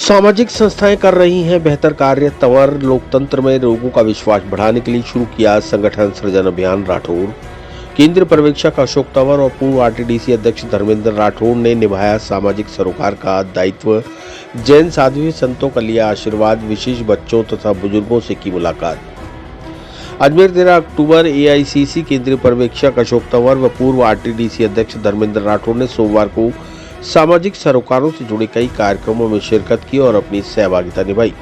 सामाजिक संस्थाएं कर रही हैं बेहतर कार्य। तंवर लोकतंत्र में लोगों का विश्वास बढ़ाने के लिए शुरू किया संगठन सृजन अभियान। राठौर केंद्रीय पर्यवेक्षक अशोक तंवर और पूर्व आरटीडीसी अध्यक्ष धर्मेंद्र राठौर ने निभाया सामाजिक सरोकार का दायित्व। जैन साध्वी संतों का लिया आशीर्वाद। विशेष बच्चों तथा बुजुर्गों से की मुलाकात। अजमेर 13 अक्टूबर एआईसीसी केंद्रीय पर्यवेक्षक अशोक तंवर व पूर्व आरटीडीसी अध्यक्ष धर्मेंद्र राठौर ने सोमवार को सामाजिक सरोकारों से जुड़े कई कार्यक्रमों में शिरकत की और अपनी सहभागिता निभाई।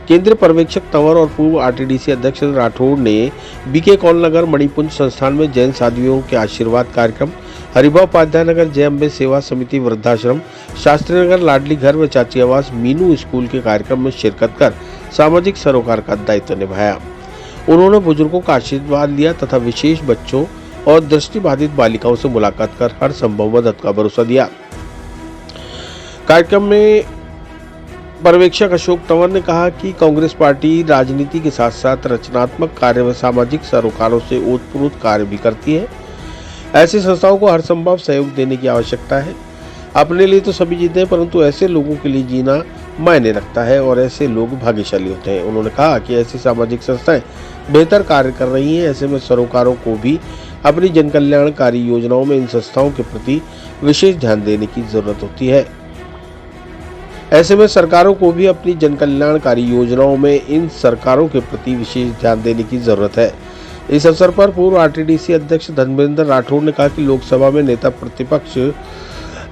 केंद्रीय पर्यवेक्षक तंवर और पूर्व आरटीडीसी अध्यक्ष राठौर ने बीके कौल नगर मणिपुंज संस्थान में जैन साध्वियों के आशीर्वाद कार्यक्रम, हरिभाव उपाध्याय नगर जय अम्बे सेवा समिति वृद्धाश्रम, शास्त्री नगर लाडली घर व चाची आवास मीनू स्कूल के कार्यक्रम में शिरकत कर सामाजिक सरोकार का दायित्व निभाया। उन्होंने बुजुर्गों का आशीर्वाद लिया तथा विशेष बच्चों और दृष्टिबाधित बालिकाओं से मुलाकात कर हर संभव मदद का भरोसा दिया। कार्यक्रम में पर्यवेक्षक अशोक तंवर ने कहा कि कांग्रेस पार्टी राजनीति के साथ साथ रचनात्मक कार्य व सामाजिक सरोकारों से ओतप्रोत कार्य भी करती है। ऐसी संस्थाओं को हर संभव सहयोग देने की आवश्यकता है। अपने लिए तो सभी जीते हैं, परंतु ऐसे लोगों के लिए जीना मायने रखता है और ऐसे लोग भाग्यशाली होते हैं। उन्होंने कहा कि ऐसी सामाजिक संस्थाएं बेहतर कार्य कर रही हैं। ऐसे में सरोकारों को भी अपनी जनकल्याणकारी योजनाओं में इन संस्थाओं के प्रति विशेष ध्यान देने की जरूरत होती है। ऐसे में सरकारों को भी अपनी जनकल्याणकारी योजनाओं में इन सरकारों के प्रति विशेष ध्यान देने की जरूरत है। इस अवसर पर पूर्व आरटीडीसी अध्यक्ष धर्मेंद्र राठौर ने कहा कि लोकसभा में नेता प्रतिपक्ष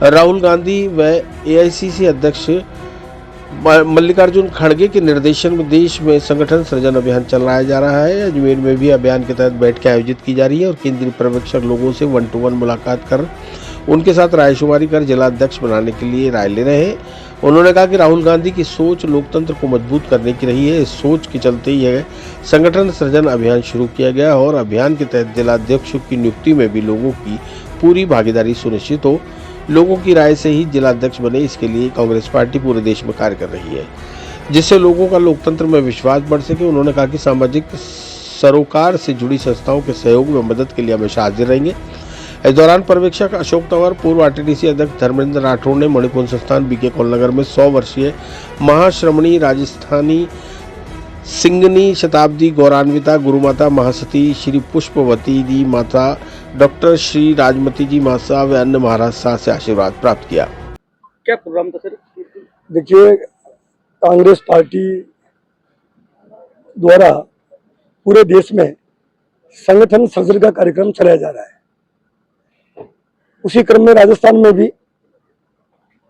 राहुल गांधी व एआईसीसी अध्यक्ष मल्लिकार्जुन खड़गे के निर्देशन में देश में संगठन सृजन अभियान चलाया जा रहा है। अजमेर में भी अभियान के तहत बैठकें आयोजित की जा रही है और केंद्रीय पर्यवेक्षक लोगों से 1-to-1 मुलाकात कर उनके साथ रायशुमारी कर जिला अध्यक्ष बनाने के लिए राय ले रहे हैं। उन्होंने कहा कि राहुल गांधी की सोच लोकतंत्र को मजबूत करने की रही है। इस सोच के चलते यह संगठन सृजन अभियान शुरू किया गया और अभियान के तहत जिला अध्यक्षों की नियुक्ति में भी लोगों की पूरी भागीदारी सुनिश्चित हो। लोगों की राय से ही जिला अध्यक्ष बने, इसके लिए कांग्रेस पार्टी पूरे देश में कार्य कर रही है, जिससे लोगों का लोकतंत्र में विश्वास बढ़ सके। उन्होंने कहा कि सामाजिक सरोकार से जुड़ी संस्थाओं के सहयोग व मदद के लिए हमेशा हाजिर रहेंगे। इस दौरान पर्यवेक्षक अशोक तंवर, पूर्व आरटीडीसी अध्यक्ष धर्मेंद्र राठौर ने मणिपुंज संस्थान बीके कौल नगर में 100 वर्षीय महाश्रमणी राजस्थानी सिंगनी शताब्दी गौरान्विता गुरुमाता महासती श्री पुष्पवती जी माता डॉक्टर श्री राजमती जी मासा व अन्य महाराज शाह से आशीर्वाद प्राप्त किया। क्या प्रोग्राम था सर? देखिए, कांग्रेस पार्टी द्वारा पूरे देश में संगठन सृजन का कार्यक्रम चलाया जा रहा है। उसी क्रम में राजस्थान में भी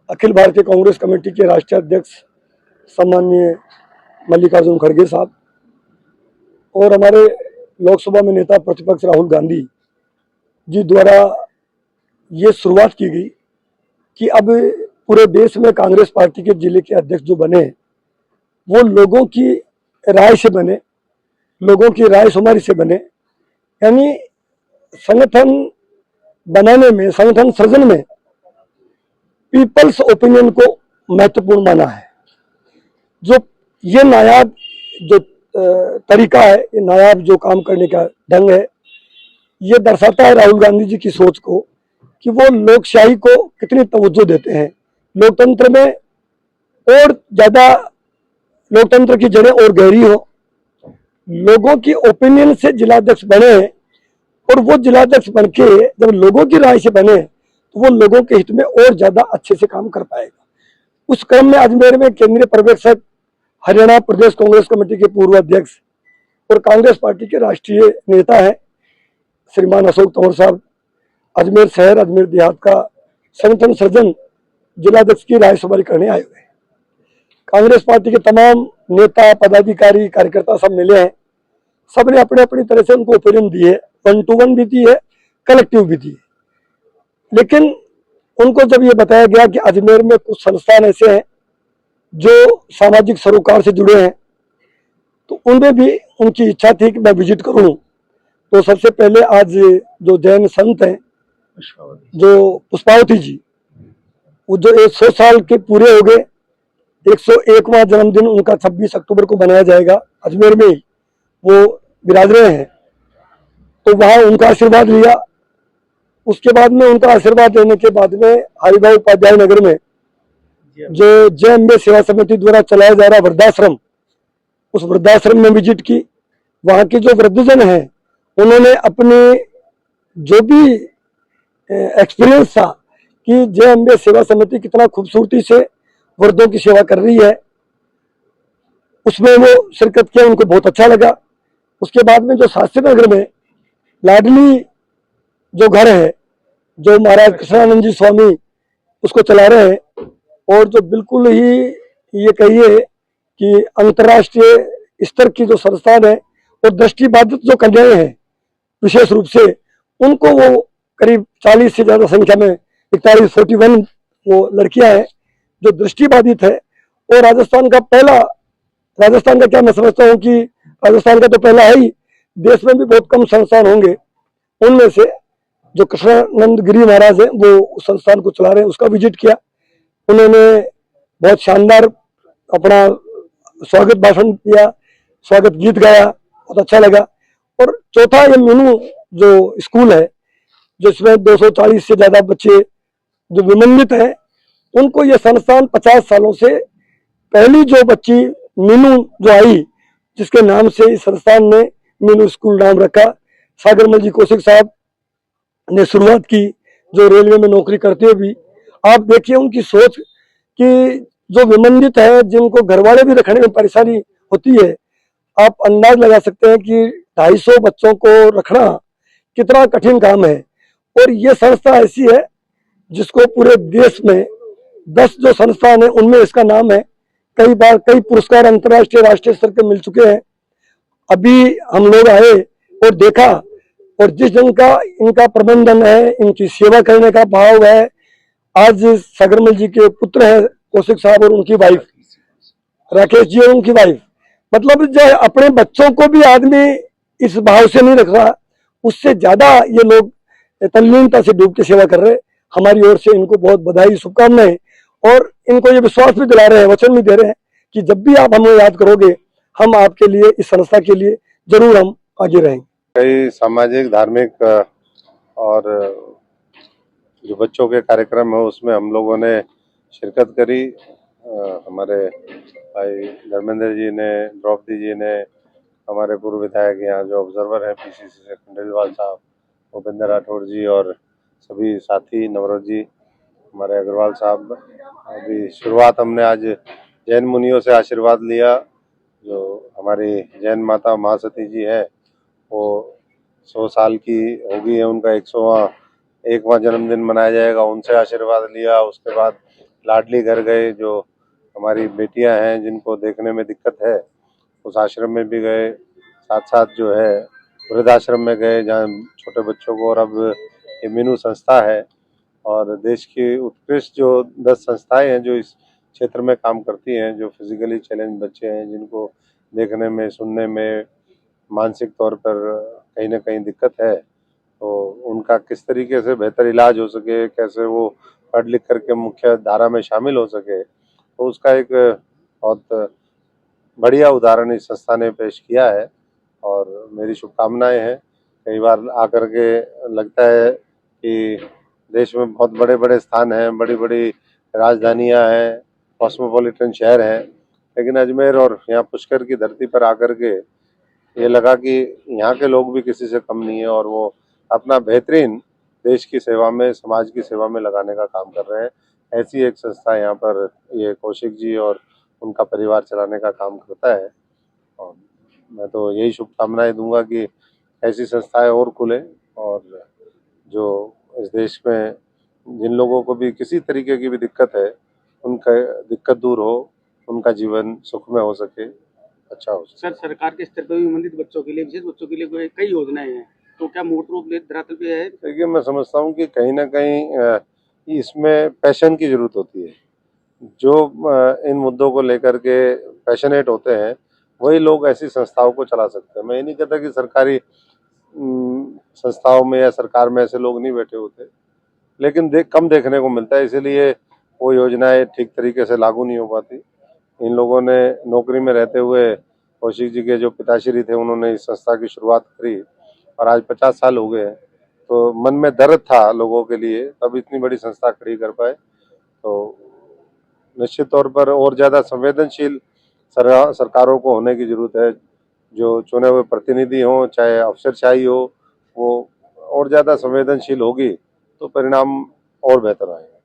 अखिल भारतीय कांग्रेस कमेटी के राष्ट्रीय अध्यक्ष सम्माननीय मल्लिकार्जुन खड़गे साहब और हमारे लोकसभा में नेता प्रतिपक्ष राहुल गांधी जी द्वारा ये शुरुआत की गई कि अब पूरे देश में कांग्रेस पार्टी के जिले के अध्यक्ष जो बने वो लोगों की राय से बने, लोगों की राय शुमारी से बने। यानी संगठन बनाने में, संगठन सृजन में पीपल्स ओपिनियन को महत्वपूर्ण माना है। जो ये नायाब जो तरीका है, ये नायाब जो काम करने का ढंग है, ये दर्शाता है राहुल गांधी जी की सोच को कि वो लोकशाही को कितनी तवज्जो देते हैं। लोकतंत्र में और ज्यादा, लोकतंत्र की जड़ें और गहरी हो, लोगों की ओपिनियन से जिलाध्यक्ष बने और वो जिलाध्यक्ष बनके जब लोगों की राय से बने तो वो लोगों के हित में और ज्यादा अच्छे से काम कर पाएगा। उस क्रम में अजमेर में केंद्रीय पर्यवेक्षक, हरियाणा प्रदेश कांग्रेस कमेटी के पूर्व अध्यक्ष और कांग्रेस पार्टी के राष्ट्रीय नेता हैं श्रीमान अशोक तंवर साहब अजमेर शहर, अजमेर देहात का संगठन सृजन जिलाध्यक्ष की रायशुमारी करने आए हुए हैं। कांग्रेस पार्टी के तमाम नेता, पदाधिकारी, कार्यकर्ता सब मिले हैं। सबने अपने अपनी तरह से उनको ओपिनियन दिए, 1-to-1 भी दी है, कलेक्टिव भी दी है। लेकिन उनको जब ये बताया गया कि अजमेर में कुछ संस्थान ऐसे हैं जो सामाजिक सरोकार से जुड़े हैं, तो उनमें भी उनकी इच्छा थी कि मैं विजिट करूं। तो सबसे पहले आज जो जैन संत हैं, जो पुष्पावती जी, वो जो 100 साल के पूरे हो गए, 101वां जन्मदिन उनका 26 अक्टूबर को मनाया जाएगा। अजमेर में ही वो विराज रहे हैं, तो वहां उनका आशीर्वाद लिया। उसके बाद में उनका आशीर्वाद लेने के बाद में हरिभाव उपाध्याय नगर में जो जे सेवा समिति द्वारा चलाया जा रहा वृद्धाश्रम, उस वृद्धाश्रम में विजिट की। वहाँ के जो वृद्धजन हैं उन्होंने अपने जो भी एक्सपीरियंस था कि जे सेवा समिति कितना खूबसूरती से वृद्धों की सेवा कर रही है, उसमें वो शिरकत किया, उनको बहुत अच्छा लगा। उसके बाद में जो शास्त्री नगर में लाडली जो घर है, जो महाराज कृष्णानंद जी स्वामी उसको चला रहे हैं, और जो बिल्कुल ही ये कहिए कि अंतर्राष्ट्रीय स्तर की जो संस्थान है, और दृष्टिबाधित जो कन्याएं हैं विशेष रूप से, उनको वो करीब 40 से ज्यादा संख्या में 41 वो लड़कियां हैं जो दृष्टिबाधित है। और राजस्थान का क्या मैं समझता हूँ कि राजस्थान का तो पहला है ही, देश में भी बहुत कम संस्थान होंगे उनमें से जो कृष्णानंद गिरी महाराज है वो उस संस्थान को चला रहे हैं। उसका विजिट किया, उन्होंने बहुत शानदार अपना स्वागत भाषण दिया, स्वागत गीत गाया, बहुत अच्छा लगा। और चौथा ये मीनू जो स्कूल है, जिसमें 240 से ज्यादा बच्चे जो विमंडित हैं, उनको ये संस्थान 50 सालों से पहली जो बच्ची मीनू जो आई, जिसके नाम से इस संस्थान ने मीनू स्कूल नाम रखा, सागरमल जी कौशिक साहब ने शुरुआत की, जो रेलवे में नौकरी करते हुए भी। आप देखिए उनकी सोच कि जो विमंडित है, जिनको घरवाले भी रखने में परेशानी होती है, आप अंदाज लगा सकते हैं कि 250 बच्चों को रखना कितना कठिन काम है। और ये संस्था ऐसी है जिसको पूरे देश में 10 जो संस्थान है उनमें इसका नाम है। कई बार कई पुरस्कार अंतर्राष्ट्रीय राष्ट्रीय स्तर के मिल चुके हैं। अभी हम लोग आए और देखा, और जिस ढंग का इनका प्रबंधन है, इनकी सेवा करने का भाव है। आज सागरमल जी के पुत्र हैं कौशिक साहब और उनकी वाइफ राकेश जी और उनकी वाइफ, मतलब जो अपने बच्चों को भी आदमी इस भाव से नहीं रख रहा, उससे ज्यादा ये लोग तल्लीनता से डूब के सेवा कर रहे हैं। हमारी ओर से इनको बहुत बधाई, शुभकामनाएं, और इनको ये विश्वास भी दिला रहे हैं, वचन भी दे रहे हैं कि जब भी आप हमें याद करोगे, हम आपके लिए, इस संस्था के लिए जरूर हम आगे रहेंगे। कई सामाजिक, धार्मिक और जो बच्चों के कार्यक्रम है उसमें हम लोगों ने शिरकत करी। हमारे भाई धर्मेंद्र जी ने, द्रौपदी जी ने, हमारे पूर्व विधायक यहाँ जो ऑब्जर्वर हैं पीसीसी से खंडेलवाल साहब, भूपेंद्र राठौड़ जी और सभी साथी, नवरोज जी, हमारे अग्रवाल साहब। अभी शुरुआत हमने आज जैन मुनियों से आशीर्वाद लिया। जो हमारी जैन माता महासती जी है, वो 100 साल की होगी है, उनका 101वां जन्मदिन मनाया जाएगा, उनसे आशीर्वाद लिया। उसके बाद लाडली घर गए, जो हमारी बेटियां हैं जिनको देखने में दिक्कत है, उस आश्रम में भी गए। साथ साथ जो है वृद्धाश्रम में गए जहाँ छोटे बच्चों को, और अब ये मीनू संस्था है। और देश की उत्कृष्ट जो 10 संस्थाएं हैं जो इस क्षेत्र में काम करती हैं, जो फिजिकली चैलेंज बच्चे हैं, जिनको देखने में, सुनने में, मानसिक तौर पर कहीं ना कहीं दिक्कत है, तो उनका किस तरीके से बेहतर इलाज हो सके, कैसे वो पढ़ लिख करके मुख्य धारा में शामिल हो सके, तो उसका एक बहुत बढ़िया उदाहरण इस संस्था ने पेश किया है। और मेरी शुभकामनाएं हैं। कई बार आकर के लगता है कि देश में बहुत बड़े बड़े स्थान हैं, बड़ी बड़ी राजधानियां हैं, कॉस्मोपॉलिटन शहर हैं, लेकिन अजमेर और यहाँ पुष्कर की धरती पर आकर के ये लगा कि यहाँ के लोग भी किसी से कम नहीं है, और वो अपना बेहतरीन देश की सेवा में, समाज की सेवा में लगाने का काम कर रहे हैं। ऐसी एक संस्था यहाँ पर ये कौशिक जी और उनका परिवार चलाने का काम करता है। और मैं तो यही शुभकामनाएं दूंगा कि ऐसी संस्थाएं और खुले, और जो इस देश में जिन लोगों को भी किसी तरीके की भी दिक्कत है, उनका दिक्कत दूर हो, उनका जीवन सुखमय हो सके, अच्छा हो सके। सर, सरकार के स्तर पर भी संबंधित बच्चों के लिए, विशेष बच्चों के लिए कई योजनाएं हैं, तो क्या मूर्त रूप धरातल पे है? देखिए, मैं समझता हूँ कि कहीं ना कहीं इसमें पैशन की जरूरत होती है। जो इन मुद्दों को लेकर के पैशनेट होते हैं, वही लोग ऐसी संस्थाओं को चला सकते हैं। मैं ये नहीं कहता कि सरकारी संस्थाओं में या सरकार में ऐसे लोग नहीं बैठे होते, लेकिन कम देखने को मिलता है, इसीलिए वो योजनाएं ठीक तरीके से लागू नहीं हो पाती। इन लोगों ने नौकरी में रहते हुए, कौशिक जी के जो पिताश्री थे, उन्होंने इस संस्था की शुरुआत करी, और आज 50 साल हो गए हैं, तो मन में दर्द था लोगों के लिए, तब इतनी बड़ी संस्था खड़ी कर पाए। तो निश्चित तौर पर और ज़्यादा संवेदनशील सरकारों को होने की जरूरत है। जो चुने हुए प्रतिनिधि हों चाहे अफसरशाही हो, वो और ज़्यादा संवेदनशील होगी तो परिणाम और बेहतर आएंगे।